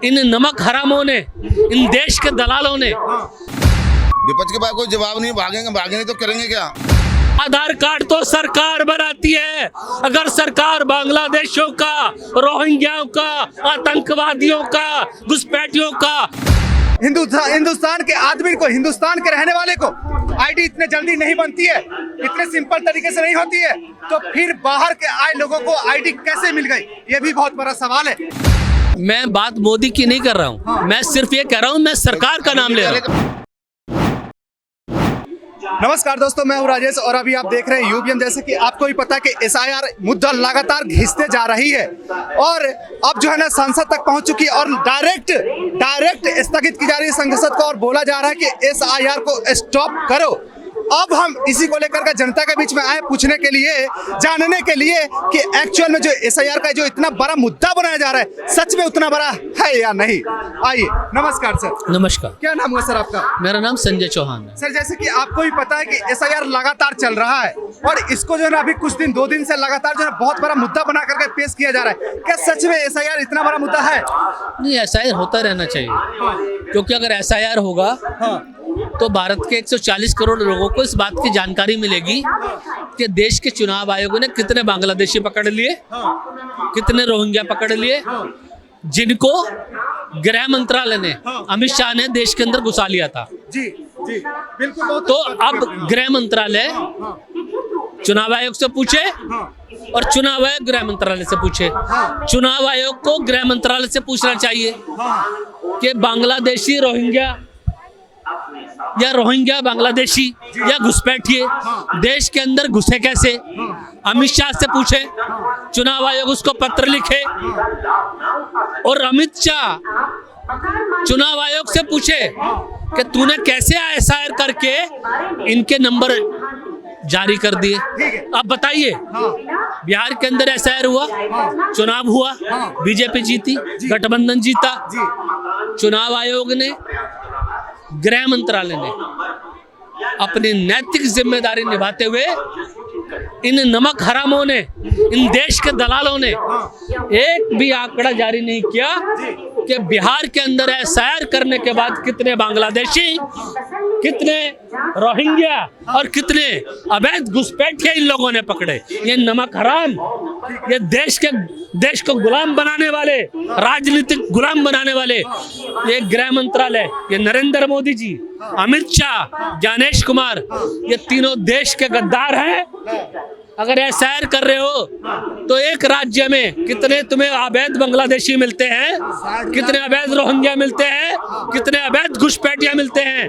इन नमक हरामों ने, इन देश के दलालों ने। विपक्ष के पास कोई जवाब नहीं, भागेंगे तो करेंगे क्या? आधार कार्ड तो सरकार बनाती है। अगर सरकार बांग्लादेशियों का, रोहिंग्याओं का, आतंकवादियों का, घुसपैठियों का, हिंदुस्तान के आदमी को, हिंदुस्तान के रहने वाले को आईडी इतने जल्दी नहीं बनती है, इतने सिंपल तरीके से नहीं होती है, तो फिर बाहर के आए लोगों को आईडी कैसे मिल गई? ये भी बहुत बड़ा सवाल है। मैं बात मोदी की नहीं कर रहा हूँ, मैं सिर्फ ये कह रहा हूँ, मैं सरकार का नाम ले रहा हूँ। नमस्कार दोस्तों, मैं हूं राजेश और अभी आप देख रहे हैं यूपीएम। जैसे कि आपको भी पता है कि एसआईआर मुद्दा लगातार घिसते जा रही है और अब जो है ना संसद तक पहुंच चुकी है और डायरेक्ट स्थगित की जा रही है संसद को और बोला जा रहा है कि एसआईआर को स्टॉप करो। अब हम इसी को लेकर के जनता के बीच में आए पूछने के लिए, जानने के लिए कि एक्चुअल में जो एसआईआर का जो इतना बड़ा मुद्दा बनाया जा रहा है सच में उतना बड़ा है या नहीं। आइए, नमस्कार सर। नमस्कार। क्या नाम हुआ सर आपका? मेरा नाम संजय चौहान है। सर, जैसे कि आपको भी पता है कि एसआईआर लगातार चल रहा है और इसको जो है ना अभी कुछ दिन, 2 दिन से लगातार जो है बहुत बड़ा मुद्दा बना करके पेश किया जा रहा है। क्या सच में एसआईआर इतना बड़ा मुद्दा है? नहीं, एसआईआर होता रहना चाहिए, क्योंकि अगर एसआईआर होगा तो भारत के 140 करोड़ लोगों को इस बात की जानकारी मिलेगी कि देश के चुनाव आयोग ने कितने बांग्लादेशी पकड़ लिए, कितने रोहिंग्या पकड़ लिए, जिनको गृह मंत्रालय ने, अमित शाह ने देश के अंदर घुसा लिया था। जी जी बिल्कुल। तो अब गृह मंत्रालय चुनाव आयोग से पूछे और चुनाव आयोग गृह मंत्रालय से पूछे। चुनाव आयोग को गृह मंत्रालय से पूछना चाहिए कि बांग्लादेशी रोहिंग्या या रोहिंग्या बांग्लादेशी या घुसपैठिए देश के अंदर घुसे कैसे। अमित शाह से पूछे, चुनाव आयोग उसको पत्र लिखे और अमित शाह चुनाव आयोग से पूछे कि तूने कैसे एसआईआर करके इनके नंबर जारी कर दिए। अब बताइए, बिहार के अंदर एसआईआर हुआ, चुनाव हुआ, बीजेपी जीती, गठबंधन जीता। चुनाव आयोग ने, गृह मंत्रालय ने अपनी नैतिक जिम्मेदारी निभाते हुए इन नमक हरामों ने, इन देश के दलालों ने एक भी आंकड़ा जारी नहीं किया कि बिहार के अंदर एसआईआर करने के बाद कितने बांग्लादेशी, कितने रोहिंग्या और कितने अवैध घुसपैठिए इन लोगों ने पकड़े। ये नमक हराम, ये देश को गुलाम बनाने वाले, राजनीतिक गुलाम बनाने वाले, ये गृह मंत्रालय, ये नरेंद्र मोदी जी, अमित शाह, ज्ञानेश कुमार, ये तीनों देश के गद्दार हैं। अगर एसआईआर कर रहे हो तो एक राज्य में कितने तुम्हें अवैध बांग्लादेशी मिलते हैं, कितने अवैध रोहिंग्या मिलते हैं, कितने अवैध घुसपैठिया मिलते हैं,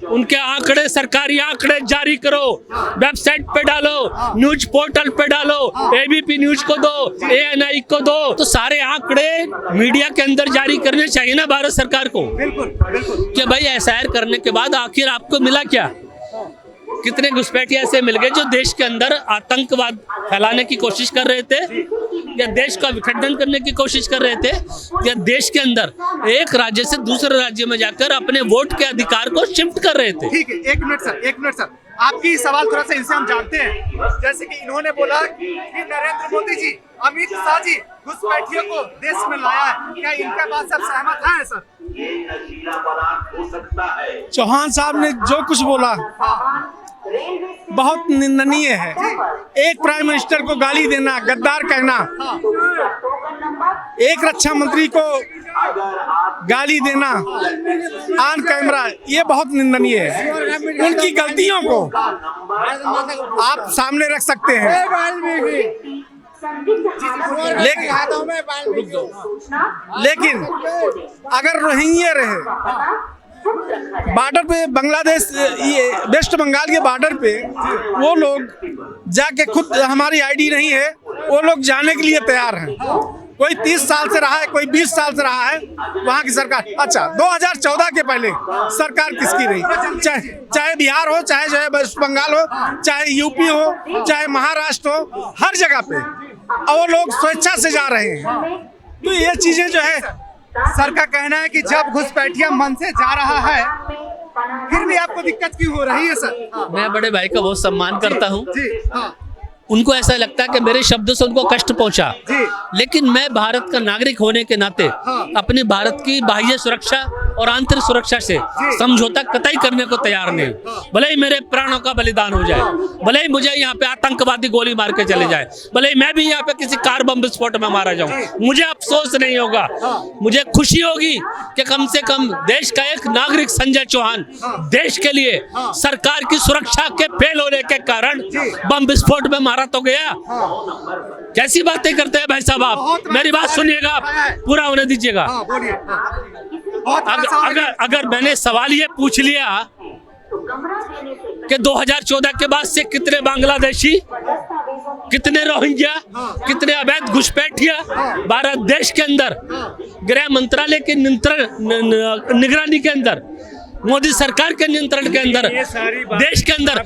उनके आंकड़े, सरकारी आंकड़े जारी करो, वेबसाइट पे डालो, न्यूज पोर्टल पे डालो, एबीपी न्यूज को दो, एएनआई को दो, तो सारे आंकड़े मीडिया के अंदर जारी करने चाहिए ना भारत सरकार को। बिल्कुल बिल्कुल। कि भाई एसआईआर करने के बाद आखिर आपको मिला क्या? कितने घुसपैठिए ऐसे मिल गए जो देश के अंदर आतंकवाद फैलाने की कोशिश कर रहे थे, या देश का विखंडन करने की कोशिश कर रहे थे, या देश के अंदर एक राज्य से दूसरे राज्य में जाकर अपने वोट के अधिकार को शिफ्ट कर रहे थे। ठीक है, एक मिनट सर, आपकी सवाल थोड़ा सा इनसे हम जानते हैं। जैसे कि इन्होंने बोला कि नरेंद्र मोदी जी, अमित शाह जी घुसपैठियों को देश में लाया है, क्या इनके बात सब सहमत हैं सर? चौहान साहब ने जो कुछ बोला बहुत निंदनीय है। एक प्राइम मिनिस्टर को गाली देना, गद्दार कहना, एक रक्षा मंत्री को गाली देना ऑन कैमरा, ये बहुत निंदनीय है। उनकी गलतियों को आप सामने रख सकते हैं, लेकिन अगर रोहिंग्या रहे बॉर्डर पे, बांग्लादेश, ये वेस्ट बंगाल के बॉर्डर पे, वो लोग जाके खुद, हमारी आईडी नहीं है, वो लोग जाने के लिए तैयार हैं। कोई 30 साल से रहा है, कोई 20 साल से रहा है वहाँ की सरकार। अच्छा, 2014 के पहले सरकार किसकी रही? चाहे बिहार हो, चाहे वेस्ट बंगाल हो, चाहे यूपी हो, चाहे महाराष्ट्र हो, हर जगह पे और लोग स्वेच्छा से जा रहे हैं। तो ये चीजें जो है, सर का कहना है कि जब घुसपैठिया मन से जा रहा है फिर भी आपको दिक्कत क्यों हो रही है सर? मैं बड़े भाई का बहुत सम्मान करता हूँ, जी हाँ। उनको ऐसा लगता है कि मेरे शब्दों से उनको कष्ट पहुंचा, लेकिन मैं भारत का नागरिक होने के नाते अपनी भारत की बाह्य सुरक्षा और आंतरिक सुरक्षा से समझौता कतई करने को तैयार नहीं हूं। भले ही मेरे प्राणों का बलिदान हो जाए, भले ही मुझे यहाँ पे आतंकवादी गोली मार के चले जाए, भले ही मैं भी यहाँ पे किसी कार बम विस्फोट में मारा जाऊं, मुझे अफसोस नहीं होगा। मुझे खुशी होगी कि कम से कम देश का एक नागरिक संजय चौहान देश के लिए सरकार की सुरक्षा के फेल होने के कारण बम विस्फोट में मारा तो गया। कैसी बातें करते हैं भाई साहब आप, मेरी बात सुनिएगा, आप पूरा होने दीजिएगा। अगर मैंने सवाल ये पूछ लिया कि 2014 के बाद से कितने बांग्लादेशी, कितने रोहिंग्या, कितने अवैध घुसपैठिया भारत देश के अंदर गृह मंत्रालय के निगरानी के अंदर, मोदी सरकार के नियंत्रण के अंदर, देश के अंदर,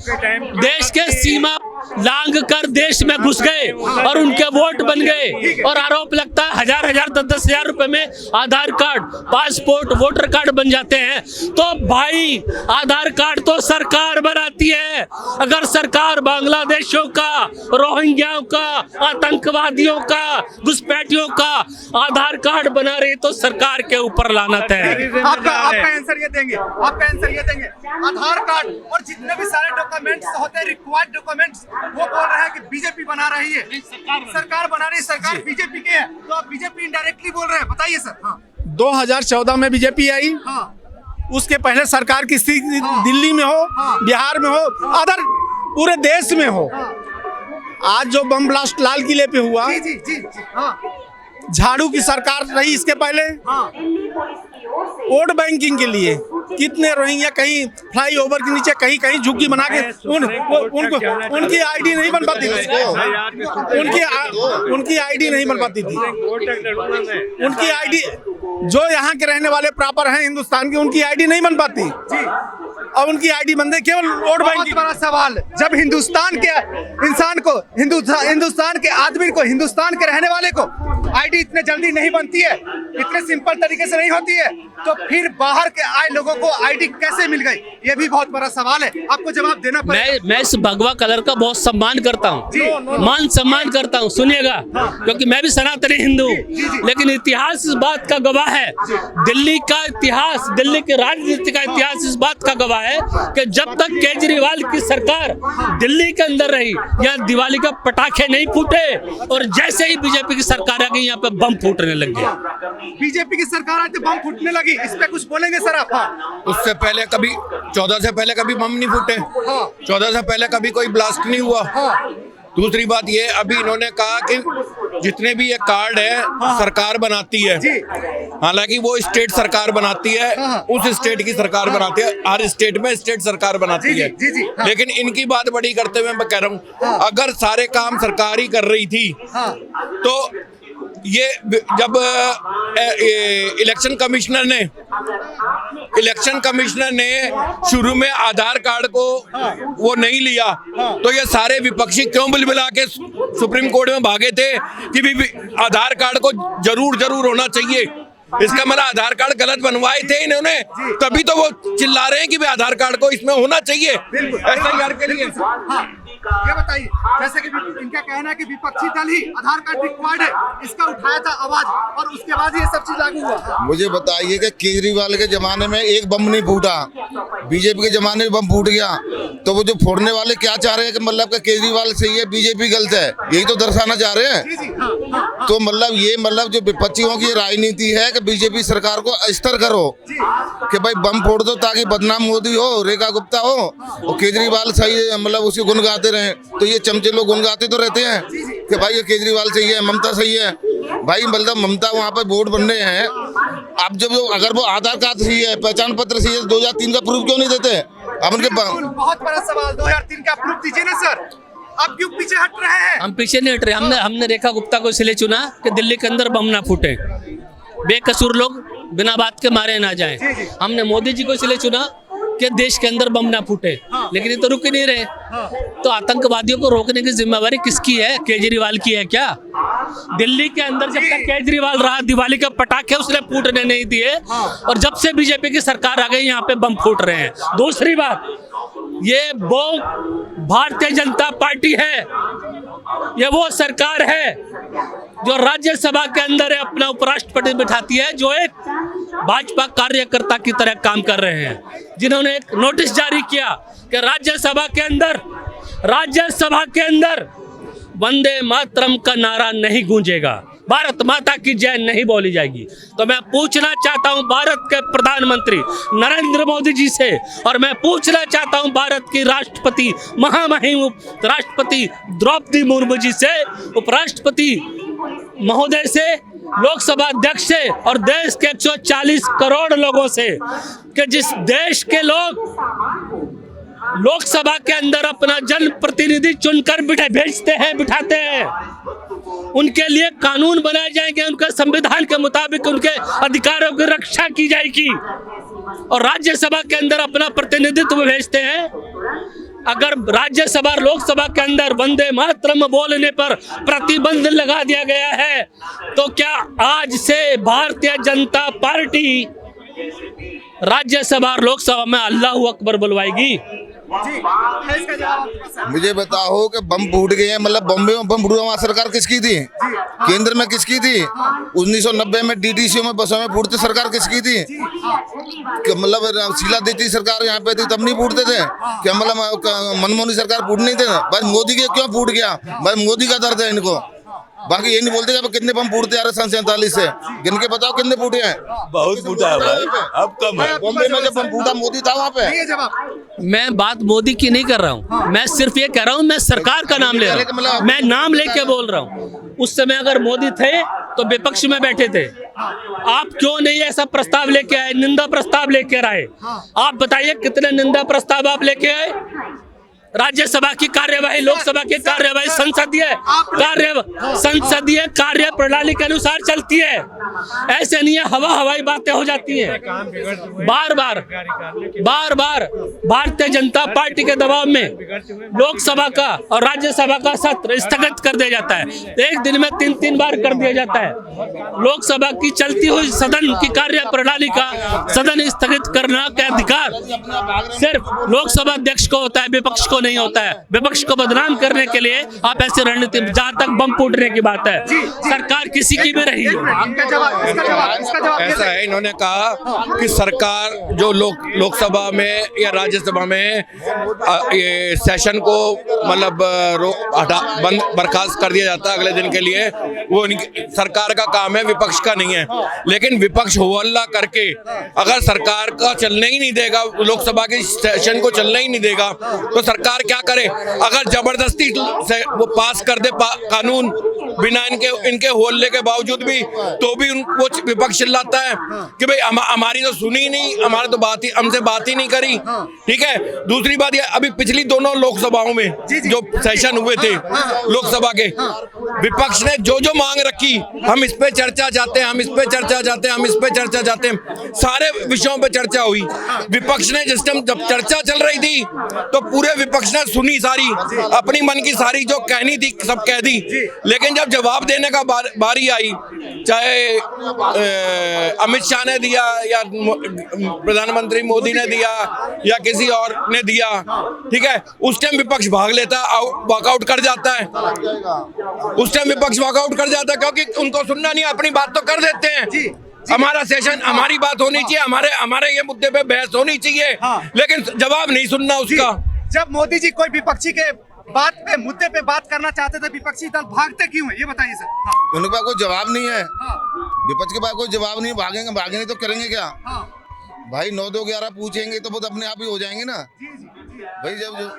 देश के सीमा लांग कर देश में घुस गए और उनके वोट बन गए, और आरोप लगता है हजार हजार 10,000 रुपए में आधार कार्ड, पासपोर्ट, वोटर कार्ड बन जाते हैं। तो भाई आधार कार्ड तो सरकार बनाती है। अगर सरकार बांग्लादेशियों का, रोहिंग्याओं का, आतंकवादियों का, घुसपैठियों का आधार कार्ड बना रही तो सरकार के ऊपर लानत है। आपका आंसर ये देंगे, आपका आंसर ये देंगे। आधार कार्ड और जितने भी सारे डॉक्यूमेंट्स होते हैं, रिक्वायर्ड डॉक्यूमेंट्स, वो बोल रहे हैं कि बीजेपी बना रही है, सरकार बना रही है, सरकार बीजेपी के है, तो आप बीजेपी इनडायरेक्टली बोल रहे हैं, बताइए सर। 2014 में बीजेपी आई, उसके पहले सरकार की स्थिति दिल्ली में हो, बिहार में हो, अदर पूरे देश में हो। आज जो बम ब्लास्ट लाल किले पे हुआ, झाड़ू की सरकार रही इसके पहले, वोट बैंकिंग के लिए कितने रोहिंग्या कहीं फ्लाईओवर के नीचे कहीं कहीं झुग्गी बना के उनकी आईडी नहीं बन पाती थी, उनकी आईडी नहीं बन पाती थी, उनकी आईडी जो यहाँ के रहने वाले प्रॉपर हैं हिंदुस्तान के, उनकी आईडी नहीं बन पाती, और उनकी आईडी बन गई केवल वोट बैंकिंग। बड़ा सवाल, जब हिंदुस्तान के इंसान को, हिंदुस्तान के आदमी को, हिंदुस्तान के रहने वाले को आईडी इतने जल्दी नहीं बनती है, इतने सिंपल तरीके से नहीं होती है, तो फिर बाहर के आए लोगों को आईडी कैसे मिल गई? ये भी बहुत बड़ा सवाल है, आपको जवाब देना पड़ेगा। मैं इस भगवा कलर का बहुत सम्मान करता हूँ, मान सम्मान करता हूँ, सुनिएगा, क्योंकि मैं भी सनातनी हिंदू हूँ, लेकिन इतिहास इस बात का गवाह है, दिल्ली का इतिहास, दिल्ली के राजनीति का इतिहास इस बात का गवाह है कि जब तक केजरीवाल की सरकार दिल्ली के अंदर रही, यहाँ दिवाली का पटाखे नहीं फूटे, और जैसे ही बीजेपी की सरकार आ गई यहाँ पे बम फूटने लग गया। बीजेपी की सरकार आते बम फूटने लगी, इस पे कुछ बोलेंगे सर आप? उससे पहले कभी 14 से पहले कभी बम नहीं फूटे, 14 से पहले कभी कोई ब्लास्ट नहीं हुआ। दूसरी बात ये, अभी इन्होंने कहा कि जितने भी ये कार्ड है सरकार बनाती है, हालांकि वो स्टेट सरकार बनाती है, उस स्टेट की सरकार बनाती है, हर स्टेट में स्टेट सरकार बनाती है, लेकिन इनकी बात बड़ी करते हुए मैं कह रहा हूँ, अगर सारे काम सरकार ही कर रही थी तो ये जब इलेक्शन कमिश्नर ने शुरू में आधार कार्ड को वो नहीं लिया, तो ये सारे विपक्षी क्यों बुलबुला के सुप्रीम कोर्ट में भागे थे कि भी आधार कार्ड को जरूर होना चाहिए। इसका मतलब आधार कार्ड गलत बनवाए थे इन्होंने, तभी तो वो चिल्ला रहे हैं कि आधार कार्ड को इसमें होना चाहिए SIR के लिए। ये बताइए, जैसे कि इनका कहना है कि विपक्षी दल ही आधार कार्ड रिक्वायर्ड है, इसका उठाया था आवाज, और उसके बाद ये सब चीज लागू हुआ। मुझे बताइए कि केजरीवाल के जमाने में एक बम नहीं फूटा, बीजेपी के जमाने में बम फूट गया, तो वो जो फोड़ने वाले क्या चाह रहे हैं कि मतलब केजरीवाल सही है, बीजेपी गलत है, यही तो दर्शाना चाह रहे हैं। तो मतलब जो विपक्षियों की राजनीति है कि बीजेपी सरकार को अस्तर करो कि भाई बम फोड़ दो ताकि बदनाम मोदी हो, रेखा गुप्ता हो, और केजरीवाल सही है, मतलब उसी गुण गाते रहे। तो ये चमचे लोग गुण गाते तो रहते हैं कि भाई ये केजरीवाल सही है, ममता सही है। भाई मतलब ममता वहाँ पर वोट बन रहे हैं, अब जब अगर वो आधार कार्ड सही है, पहचान पत्र सही है, 2003 का प्रूफ क्यों नहीं देते? अब उनके बहुत बड़ा सवाल, 2003 का प्रूफ दीजिए ना सर, आप क्यों पीछे हट रहे हैं? हम पीछे नहीं हट रहे, हमने रेखा गुप्ता को इसलिए चुना कि दिल्ली के अंदर बम ना फूटे, बेकसूर लोग बिना बात के मारे ना जाएं। हमने मोदी जी को इसलिए चुना कि देश के अंदर बम ना फूटे, लेकिन ये तो रुक ही नहीं रहे। तो आतंकवादियों को रोकने की जिम्मेवारी किसकी है? केजरीवाल की है क्या? दिल्ली के अंदर जब तक केजरीवाल रहा, दिवाली के पटाखे उसने फूटने नहीं दिए, और जब से बीजेपी की सरकार आ गई यहाँ पे बम फूट रहे हैं। दूसरी बात, ये वो भारतीय जनता पार्टी है ये वो सरकार है जो राज्यसभा के अंदर अपना उपराष्ट्रपति बिठाती है, जो एक भाजपा कार्यकर्ता की तरह काम कर रहे हैं, जिन्होंने एक नोटिस जारी किया कि राज्यसभा के अंदर वंदे मातरम का नारा नहीं गूंजेगा, भारत माता की जय नहीं बोली जाएगी। तो मैं पूछना चाहता हूं भारत के प्रधानमंत्री नरेंद्र मोदी जी से, और मैं पूछना चाहता हूं भारत की राष्ट्रपति महामहिम राष्ट्रपति द्रौपदी मुर्मू जी से, उपराष्ट्रपति महोदय से, लोकसभा अध्यक्ष से और देश के 140 करोड़ लोगों से कि जिस देश के लोग लोकसभा के अंदर अपना जन प्रतिनिधि चुनकर बिठाते हैं, उनके लिए कानून बनाए जाएंगे, उनके संविधान के मुताबिक उनके अधिकारों की रक्षा की जाएगी, और राज्यसभा के अंदर अपना प्रतिनिधित्व भेजते हैं। अगर राज्यसभा लोकसभा के अंदर वंदे मातरम बोलने पर प्रतिबंध लगा दिया गया है, तो क्या आज से भारतीय जनता पार्टी राज्यसभा और लोकसभा में अल्लाहू अकबर बुलवाएगी? मुझे बताओ कि बम फूट गए हैं, मतलब बॉम्बे में बम फूटा, वहाँ सरकार किसकी थी? केंद्र में किसकी थी? 1990 में डीडीसी में बसों में फूटते, सरकार किसकी थी? मतलब शीला दीदी सरकार यहाँ पे थी तब नहीं फूटते थे क्या? मतलब मनमोहन सरकार फूट नहीं थे? भाई मोदी के क्यों फूट गया? भाई मोदी का दर्द है इनको, बाकी ये नहीं बोलते कि कितने बम फूटते आ रहे सन 47 से, गिन के बताओ कितने फूटे हैं? बहुत फूटा है भाई, अब कम है। बॉम्बे में जब बम फूटा मोदी था वहाँ पे। मैं बात मोदी की नहीं कर रहा हूँ, मैं सिर्फ ये कह रहा हूँ, मैं सरकार का नाम ले रहा हूँ, मैं नाम लेके बोल रहा हूँ। उस समय अगर मोदी थे तो विपक्ष में बैठे थे, आप क्यों नहीं ऐसा प्रस्ताव लेके आए, निंदा प्रस्ताव लेकर आए? आप बताइए कितने निंदा प्रस्ताव आप लेके आए? राज्यसभा की कार्यवाही, लोकसभा की कार्यवाही संसदीय कार्य प्रणाली के अनुसार चलती है, ऐसे नहीं है हवाई बातें हो जाती हैं। बार बार भारतीय जनता पार्टी के दबाव में लोकसभा का और राज्यसभा का सत्र स्थगित कर दिया जाता है, एक दिन में 3 बार कर दिया जाता है। लोकसभा की चलती हुई सदन की कार्य प्रणाली का सदन स्थगित करने का अधिकार सिर्फ लोकसभा अध्यक्ष को होता है, विपक्ष को नहीं होता है। विपक्ष को बदनाम करने के लिए आप ऐसी रणनीति, जहां तक बम फूटने की बात है, सरकार किसी की भी रही है। ऐसा है, इन्होंने कहा कि सरकार जो लोकसभा में या राज्यसभा में ये सेशन को मतलब बर्खास्त कर दिया जाता है अगले दिन के लिए, वो सरकार का काम है, विपक्ष का नहीं है। लेकिन विपक्ष हो हल्ला करके अगर सरकार का चलने ही नहीं देगा, लोकसभा के सेशन को चलने ही नहीं देगा, तो सरकार क्या करे? अगर जबरदस्ती से वो पास कर दे कानून बिना इनके होल्ले के बावजूद भी, तो भी वो विपक्ष चिल्लाता है कि भाई हमारी तो सुनी नहीं, हमारा तो हमसे बात ही नहीं करी। ठीक है, दूसरी बात ये, अभी पिछली दोनों लोकसभाओं में जो सेशन हुए थे लोकसभा के, विपक्ष ने जो मांग रखी, हम इस पे चर्चा चाहते हैं, हम इस पे चर्चा चाहते हैं, हम इस पे चर्चा चाहते हैं, सारे विषयों पे चर्चा हुई। विपक्ष ने जिस टाइम जब चर्चा चल रही थी तो पूरे विपक्ष ने सुनी, सारी अपनी मन की सारी जो कहनी थी सब कह दी। लेकिन जब जवाब देने का बारी आई, चाहे अमित शाह ने दिया या प्रधानमंत्री मोदी ने दिया या किसी और ने दिया, ठीक है, उस टाइम विपक्ष भाग लेता, वॉकआउट कर जाता है। उस टाइम विपक्ष वॉकआउट कर जाता है क्योंकि उनको सुनना नहीं, अपनी बात तो कर देते हैं। हमारा सेशन, हमारी बात होनी चाहिए, हमारे ये मुद्दे पे बहस होनी चाहिए, लेकिन जवाब नहीं सुनना उसका। जब मोदी जी कोई विपक्षी के बात पे मुद्दे पे बात करना चाहते थे, विपक्षी दल भागते क्यों है, ये बताइए सर। उनके पास कोई जवाब नहीं है, विपक्ष के पास कोई जवाब नहीं, भागेंगे नहीं तो करेंगे क्या? भाई 9-2-11 पूछेंगे तो वो अपने आप ही हो जाएंगे ना भाई। जब